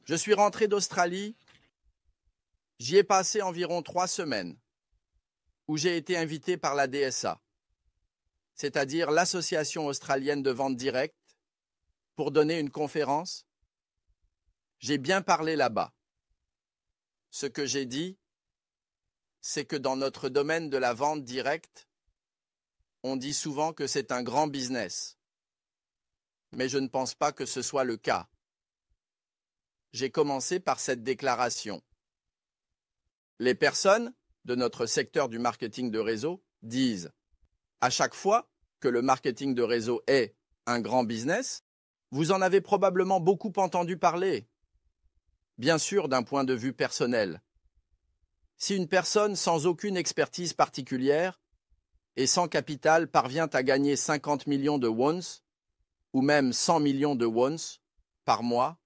Je suis rentré d'Australie, j'y ai passé environ 3 semaines, où j'ai été invité par la DSA, c'est-à-dire l'Association australienne de vente directe, pour donner une conférence. J'ai bien parlé là-bas. Ce que j'ai dit, c'est que dans notre domaine de la vente directe, on dit souvent que c'est un grand business. Mais je ne pense pas que ce soit le cas. J'ai commencé par cette déclaration. Les personnes de notre secteur du marketing de réseau disent à chaque fois que le marketing de réseau est un grand business, vous en avez probablement beaucoup entendu parler. Bien sûr, d'un point de vue personnel. Si une personne sans aucune expertise particulière et sans capital parvient à gagner 50 millions de wons, ou même 100 millions de wons par mois,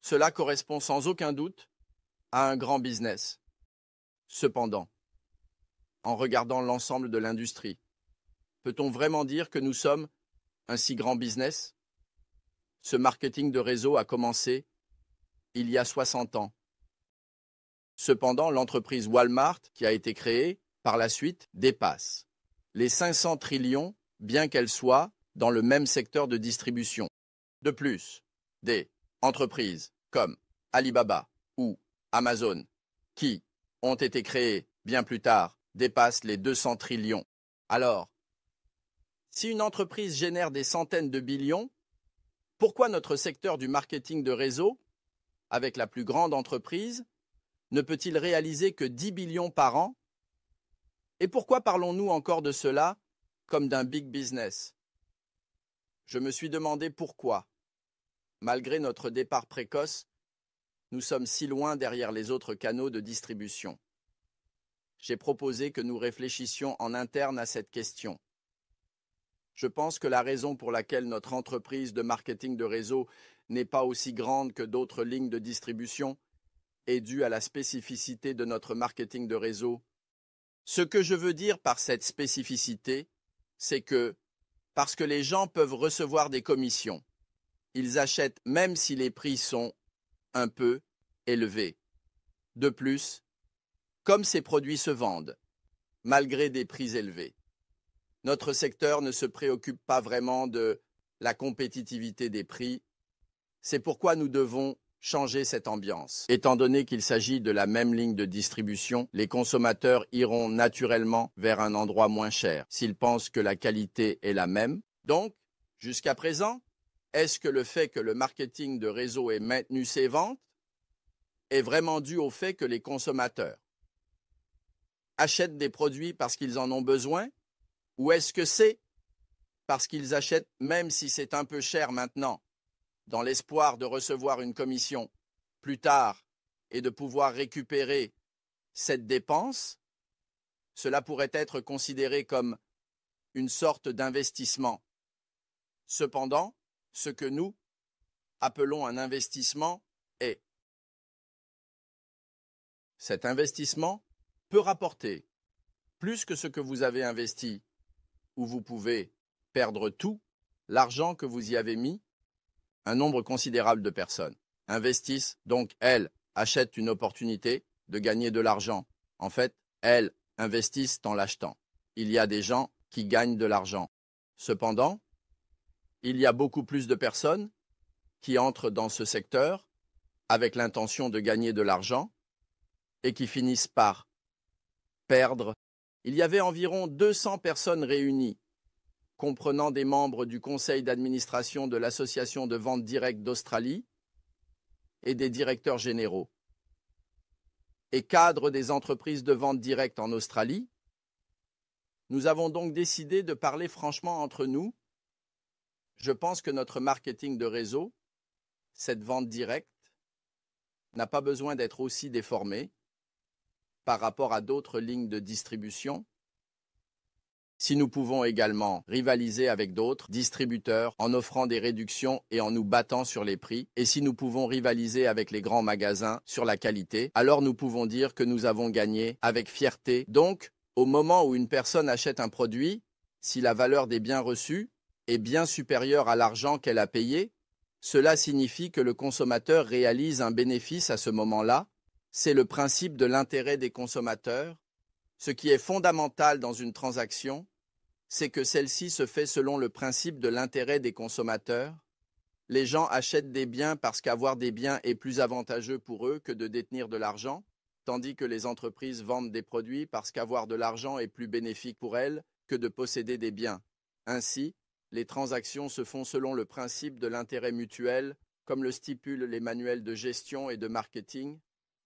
cela correspond sans aucun doute à un grand business. Cependant, en regardant l'ensemble de l'industrie, peut-on vraiment dire que nous sommes un si grand business? Ce marketing de réseau a commencé il y a 60 ans. Cependant, l'entreprise Walmart, qui a été créée par la suite, dépasse les 500 trillions, bien qu'elle soit dans le même secteur de distribution. De plus, des entreprises comme Alibaba ou Amazon, qui ont été créées bien plus tard, dépassent les 200 trillions. Alors, si une entreprise génère des centaines de billions, pourquoi notre secteur du marketing de réseau, avec la plus grande entreprise, ne peut-il réaliser que 10 billions par an? Et pourquoi parlons-nous encore de cela comme d'un big business? Je me suis demandé pourquoi, malgré notre départ précoce, nous sommes si loin derrière les autres canaux de distribution. J'ai proposé que nous réfléchissions en interne à cette question. Je pense que la raison pour laquelle notre entreprise de marketing de réseau n'est pas aussi grande que d'autres lignes de distribution est due à la spécificité de notre marketing de réseau. Ce que je veux dire par cette spécificité, c'est que, parce que les gens peuvent recevoir des commissions, ils achètent même si les prix sont un peu élevés. De plus, comme ces produits se vendent, malgré des prix élevés, notre secteur ne se préoccupe pas vraiment de la compétitivité des prix. C'est pourquoi nous devons changer cette ambiance. Étant donné qu'il s'agit de la même ligne de distribution, les consommateurs iront naturellement vers un endroit moins cher s'ils pensent que la qualité est la même. Donc, jusqu'à présent, est-ce que le fait que le marketing de réseau ait maintenu ses ventes est vraiment dû au fait que les consommateurs achètent des produits parce qu'ils en ont besoin, ou est-ce que c'est parce qu'ils achètent même si c'est un peu cher maintenant, dans l'espoir de recevoir une commission plus tard et de pouvoir récupérer cette dépense? Cela pourrait être considéré comme une sorte d'investissement. Cependant, ce que nous appelons un investissement est. Cet investissement peut rapporter plus que ce que vous avez investi, ou vous pouvez perdre tout l'argent que vous y avez mis. Un nombre considérable de personnes investissent, donc elles achètent une opportunité de gagner de l'argent. En fait, elles investissent en l'achetant. Il y a des gens qui gagnent de l'argent. Cependant, il y a beaucoup plus de personnes qui entrent dans ce secteur avec l'intention de gagner de l'argent et qui finissent par perdre. Il y avait environ 200 personnes réunies, comprenant des membres du conseil d'administration de l'Association de vente directe d'Australie et des directeurs généraux et cadres des entreprises de vente directe en Australie. Nous avons donc décidé de parler franchement entre nous. Je pense que notre marketing de réseau, cette vente directe, n'a pas besoin d'être aussi déformé par rapport à d'autres lignes de distribution. Si nous pouvons également rivaliser avec d'autres distributeurs en offrant des réductions et en nous battant sur les prix, et si nous pouvons rivaliser avec les grands magasins sur la qualité, alors nous pouvons dire que nous avons gagné avec fierté. Donc, au moment où une personne achète un produit, si la valeur des biens reçus est bien supérieure à l'argent qu'elle a payé, Cela signifie que le consommateur réalise un bénéfice à ce moment-là. C'est le principe de l'intérêt des consommateurs. Ce qui est fondamental dans une transaction, c'est que celle-ci se fait selon le principe de l'intérêt des consommateurs. Les gens achètent des biens parce qu'avoir des biens est plus avantageux pour eux que de détenir de l'argent, tandis que les entreprises vendent des produits parce qu'avoir de l'argent est plus bénéfique pour elles que de posséder des biens. Ainsi, les transactions se font selon le principe de l'intérêt mutuel, comme le stipulent les manuels de gestion et de marketing.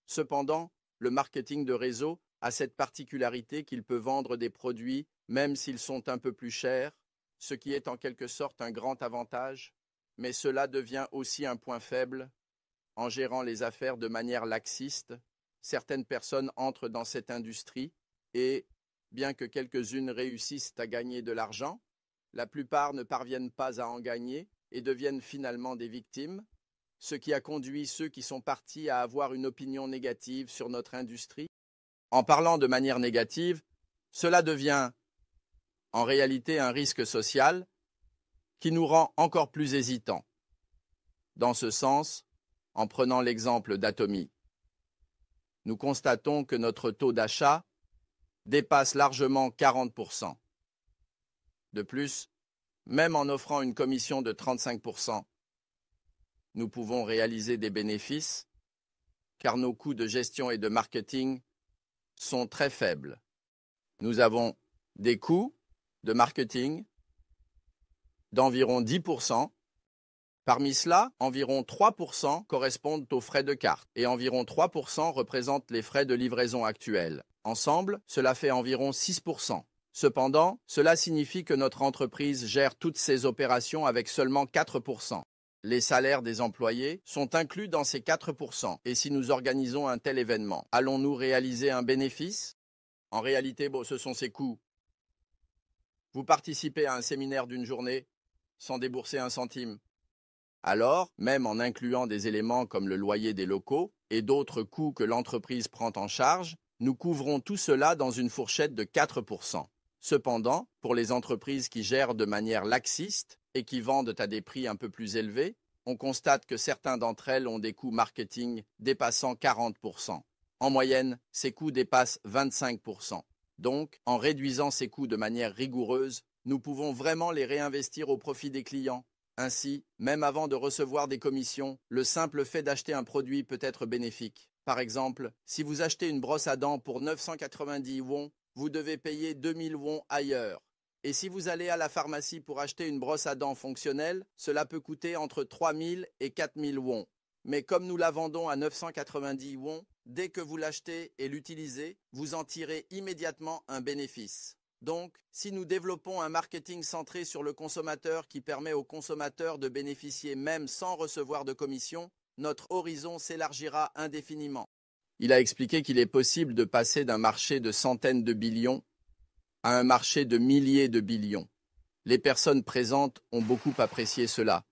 Cependant, le marketing de réseau a cette particularité qu'il peut vendre des produits même s'ils sont un peu plus chers, ce qui est en quelque sorte un grand avantage, mais cela devient aussi un point faible. En gérant les affaires de manière laxiste, certaines personnes entrent dans cette industrie et, bien que quelques-unes réussissent à gagner de l'argent, la plupart ne parviennent pas à en gagner et deviennent finalement des victimes, ce qui a conduit ceux qui sont partis à avoir une opinion négative sur notre industrie. En parlant de manière négative, cela devient en réalité un risque social qui nous rend encore plus hésitants. Dans ce sens, en prenant l'exemple d'Atomy, nous constatons que notre taux d'achat dépasse largement 40%. De plus, même en offrant une commission de 35%, nous pouvons réaliser des bénéfices car nos coûts de gestion et de marketing sont très faibles. Nous avons des coûts de marketing d'environ 10%. Parmi cela, environ 3% correspondent aux frais de carte et environ 3% représentent les frais de livraison actuels. Ensemble, cela fait environ 6%. Cependant, cela signifie que notre entreprise gère toutes ses opérations avec seulement 4%. Les salaires des employés sont inclus dans ces 4%. Et si nous organisons un tel événement, allons-nous réaliser un bénéfice? En réalité, ce sont ces coûts. Vous participez à un séminaire d'une journée sans débourser un centime. Alors, même en incluant des éléments comme le loyer des locaux et d'autres coûts que l'entreprise prend en charge, nous couvrons tout cela dans une fourchette de 4%. Cependant, pour les entreprises qui gèrent de manière laxiste et qui vendent à des prix un peu plus élevés, on constate que certains d'entre elles ont des coûts marketing dépassant 40%. En moyenne, ces coûts dépassent 25%. Donc, en réduisant ces coûts de manière rigoureuse, nous pouvons vraiment les réinvestir au profit des clients. Ainsi, même avant de recevoir des commissions, le simple fait d'acheter un produit peut être bénéfique. Par exemple, si vous achetez une brosse à dents pour 990 won, vous devez payer 2000 won ailleurs. Et si vous allez à la pharmacie pour acheter une brosse à dents fonctionnelle, cela peut coûter entre 3000 et 4000 won. Mais comme nous la vendons à 990 won, dès que vous l'achetez et l'utilisez, vous en tirez immédiatement un bénéfice. Donc, si nous développons un marketing centré sur le consommateur qui permet aux consommateurs de bénéficier même sans recevoir de commission, notre horizon s'élargira indéfiniment. Il a expliqué qu'il est possible de passer d'un marché de centaines de billions à un marché de milliers de billions. Les personnes présentes ont beaucoup apprécié cela.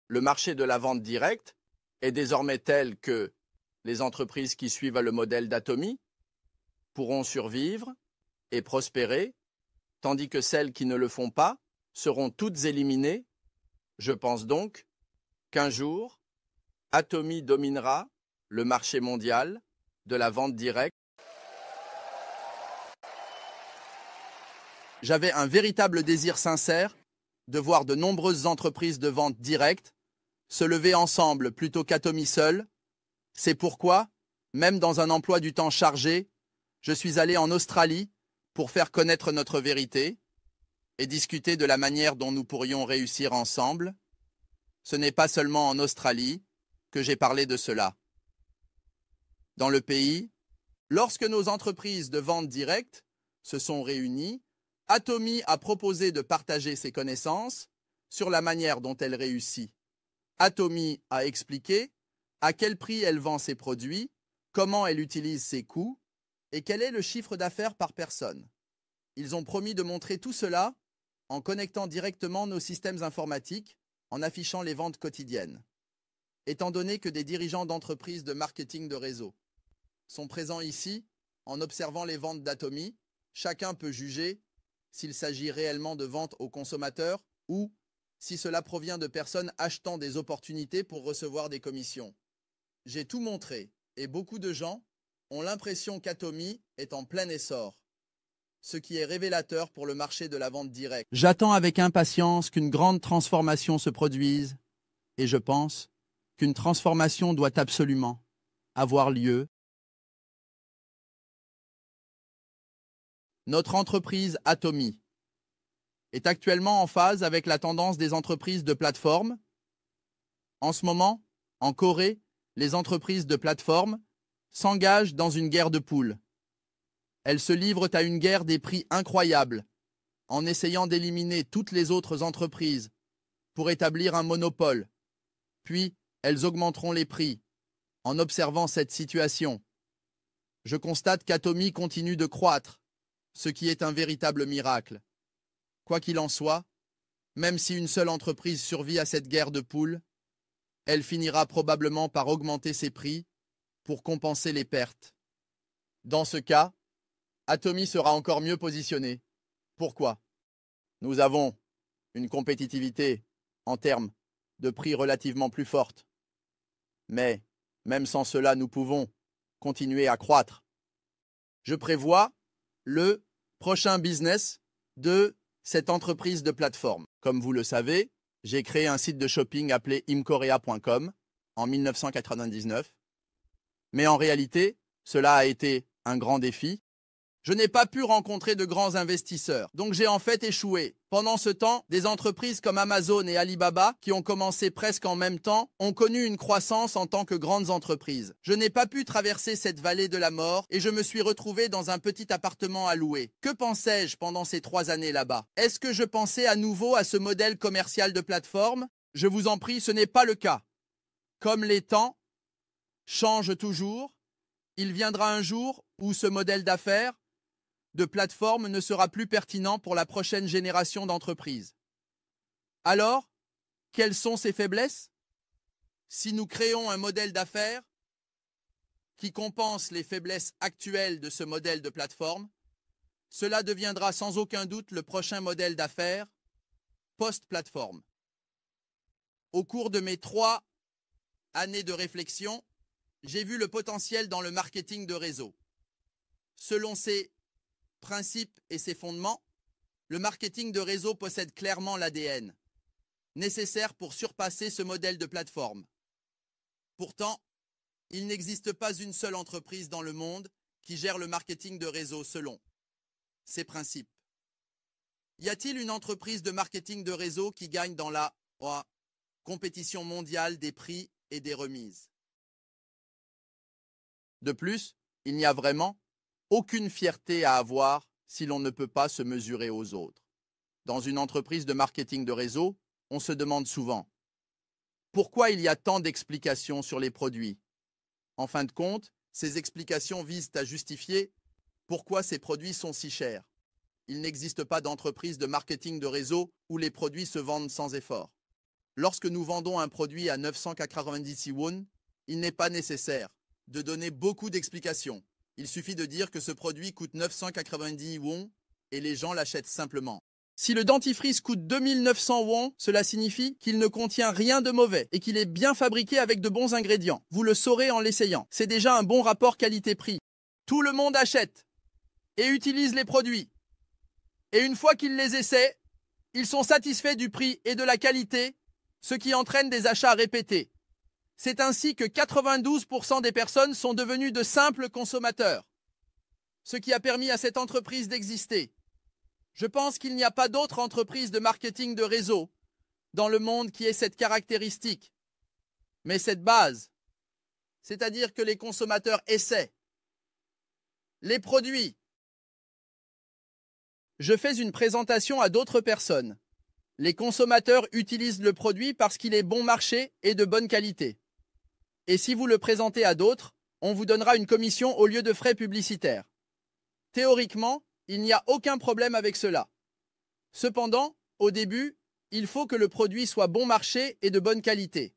Le marché de la vente directe est désormais tel que les entreprises qui suivent le modèle d'Atomy pourront survivre et prospérer, tandis que celles qui ne le font pas seront toutes éliminées. Je pense donc qu'un jour, Atomy dominera le marché mondial de la vente directe. J'avais un véritable désir sincère de voir de nombreuses entreprises de vente directe se lever ensemble plutôt qu'Atomy seul. C'est pourquoi, même dans un emploi du temps chargé, je suis allé en Australie pour faire connaître notre vérité et discuter de la manière dont nous pourrions réussir ensemble. Ce n'est pas seulement en Australie que j'ai parlé de cela. Dans le pays, lorsque nos entreprises de vente directe se sont réunies, Atomy a proposé de partager ses connaissances sur la manière dont elle réussit. Atomy a expliqué à quel prix elle vend ses produits, comment elle utilise ses coûts et quel est le chiffre d'affaires par personne. Ils ont promis de montrer tout cela en connectant directement nos systèmes informatiques, en affichant les ventes quotidiennes. Étant donné que des dirigeants d'entreprises de marketing de réseau sont présents ici, en observant les ventes d'Atomy, chacun peut juger s'il s'agit réellement de ventes aux consommateurs ou si cela provient de personnes achetant des opportunités pour recevoir des commissions. J'ai tout montré, et beaucoup de gens ont l'impression qu'Atomy est en plein essor, ce qui est révélateur pour le marché de la vente directe. J'attends avec impatience qu'une grande transformation se produise, et je pense qu'une transformation doit absolument avoir lieu. Notre entreprise Atomy est actuellement en phase avec la tendance des entreprises de plateforme. En ce moment, en Corée, les entreprises de plateforme s'engagent dans une guerre de poules. Elles se livrent à une guerre des prix incroyables, en essayant d'éliminer toutes les autres entreprises pour établir un monopole. Puis, elles augmenteront les prix. En observant cette situation, je constate qu'Atomy continue de croître, ce qui est un véritable miracle. Quoi qu'il en soit, même si une seule entreprise survit à cette guerre de poules, elle finira probablement par augmenter ses prix pour compenser les pertes. Dans ce cas, Atomy sera encore mieux positionnée. Pourquoi? Nous avons une compétitivité en termes de prix relativement plus forte. Mais, même sans cela, nous pouvons continuer à croître. Je prévois le prochain business de cette entreprise de plateforme. Comme vous le savez, j'ai créé un site de shopping appelé imkorea.com en 1999. Mais en réalité, cela a été un grand défi. Je n'ai pas pu rencontrer de grands investisseurs, donc j'ai en fait échoué. Pendant ce temps, des entreprises comme Amazon et Alibaba, qui ont commencé presque en même temps, ont connu une croissance en tant que grandes entreprises. Je n'ai pas pu traverser cette vallée de la mort et je me suis retrouvé dans un petit appartement à louer. Que pensais-je pendant ces 3 années là-bas? Est-ce que je pensais à nouveau à ce modèle commercial de plateforme? Je vous en prie, ce n'est pas le cas. Comme les temps changent toujours, il viendra un jour où ce modèle d'affaires de plateforme ne sera plus pertinent pour la prochaine génération d'entreprises. Alors, quelles sont ses faiblesses? Si nous créons un modèle d'affaires qui compense les faiblesses actuelles de ce modèle de plateforme, cela deviendra sans aucun doute le prochain modèle d'affaires post-plateforme. Au cours de mes 3 années de réflexion, j'ai vu le potentiel dans le marketing de réseau. Selon ces principes et ses fondements, le marketing de réseau possède clairement l'ADN nécessaire pour surpasser ce modèle de plateforme. Pourtant, il n'existe pas une seule entreprise dans le monde qui gère le marketing de réseau selon ces principes. Y a-t-il une entreprise de marketing de réseau qui gagne dans la compétition mondiale des prix et des remises? De plus, il n'y a vraiment aucune fierté à avoir si l'on ne peut pas se mesurer aux autres. Dans une entreprise de marketing de réseau, on se demande souvent pourquoi il y a tant d'explications sur les produits. En fin de compte, ces explications visent à justifier pourquoi ces produits sont si chers. Il n'existe pas d'entreprise de marketing de réseau où les produits se vendent sans effort. Lorsque nous vendons un produit à 990 won, il n'est pas nécessaire de donner beaucoup d'explications. Il suffit de dire que ce produit coûte 990 won et les gens l'achètent simplement. Si le dentifrice coûte 2900 won, cela signifie qu'il ne contient rien de mauvais et qu'il est bien fabriqué avec de bons ingrédients. Vous le saurez en l'essayant. C'est déjà un bon rapport qualité-prix. Tout le monde achète et utilise les produits. Et une fois qu'ils les essaient, ils sont satisfaits du prix et de la qualité, ce qui entraîne des achats répétés. C'est ainsi que 92% des personnes sont devenues de simples consommateurs, ce qui a permis à cette entreprise d'exister. Je pense qu'il n'y a pas d'autre entreprise de marketing de réseau dans le monde qui ait cette caractéristique. Mais cette base, c'est-à-dire que les consommateurs essaient les produits. Je fais une présentation à d'autres personnes. Les consommateurs utilisent le produit parce qu'il est bon marché et de bonne qualité. Et si vous le présentez à d'autres, on vous donnera une commission au lieu de frais publicitaires. Théoriquement, il n'y a aucun problème avec cela. Cependant, au début, il faut que le produit soit bon marché et de bonne qualité.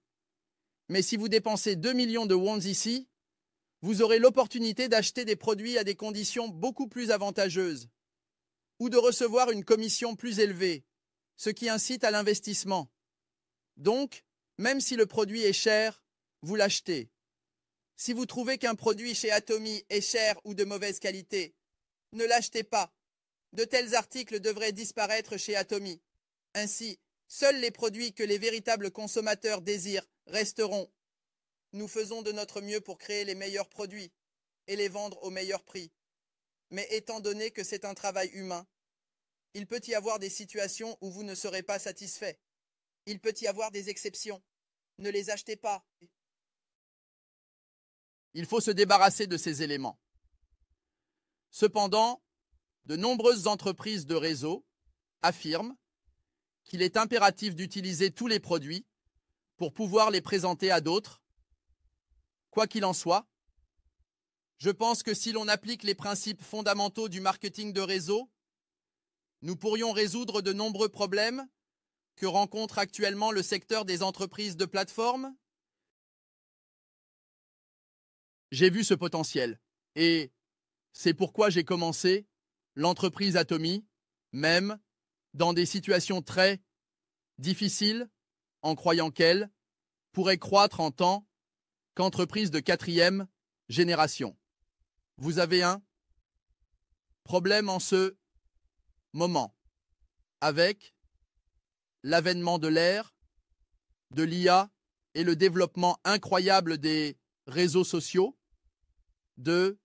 Mais si vous dépensez 2 millions de wons ici, vous aurez l'opportunité d'acheter des produits à des conditions beaucoup plus avantageuses ou de recevoir une commission plus élevée, ce qui incite à l'investissement. Donc, même si le produit est cher, vous l'achetez. Si vous trouvez qu'un produit chez Atomy est cher ou de mauvaise qualité, ne l'achetez pas. De tels articles devraient disparaître chez Atomy. Ainsi, seuls les produits que les véritables consommateurs désirent resteront. Nous faisons de notre mieux pour créer les meilleurs produits et les vendre au meilleur prix. Mais étant donné que c'est un travail humain, il peut y avoir des situations où vous ne serez pas satisfait. Il peut y avoir des exceptions. Ne les achetez pas. Il faut se débarrasser de ces éléments. Cependant, de nombreuses entreprises de réseau affirment qu'il est impératif d'utiliser tous les produits pour pouvoir les présenter à d'autres. Quoi qu'il en soit, je pense que si l'on applique les principes fondamentaux du marketing de réseau, nous pourrions résoudre de nombreux problèmes que rencontre actuellement le secteur des entreprises de plateforme. J'ai vu ce potentiel et c'est pourquoi j'ai commencé l'entreprise Atomy, même dans des situations très difficiles, en croyant qu'elle pourrait croître en tant qu'entreprise de 4e génération. Vous avez un problème en ce moment avec l'avènement de l'ère, de l'IA et le développement incroyable des réseaux sociaux, de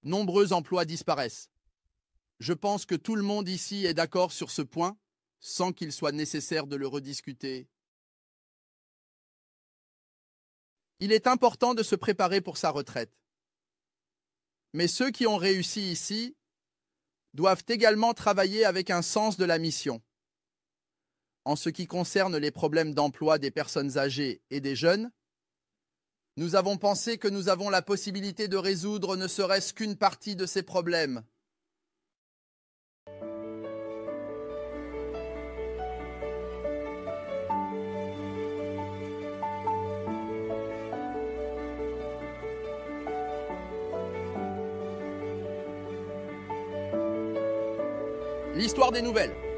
nombreux emplois disparaissent. Je pense que tout le monde ici est d'accord sur ce point, sans qu'il soit nécessaire de le rediscuter. Il est important de se préparer pour sa retraite. Mais ceux qui ont réussi ici doivent également travailler avec un sens de la mission. En ce qui concerne les problèmes d'emploi des personnes âgées et des jeunes, nous avons pensé que nous avons la possibilité de résoudre ne serait-ce qu'une partie de ces problèmes. L'histoire des nouvelles.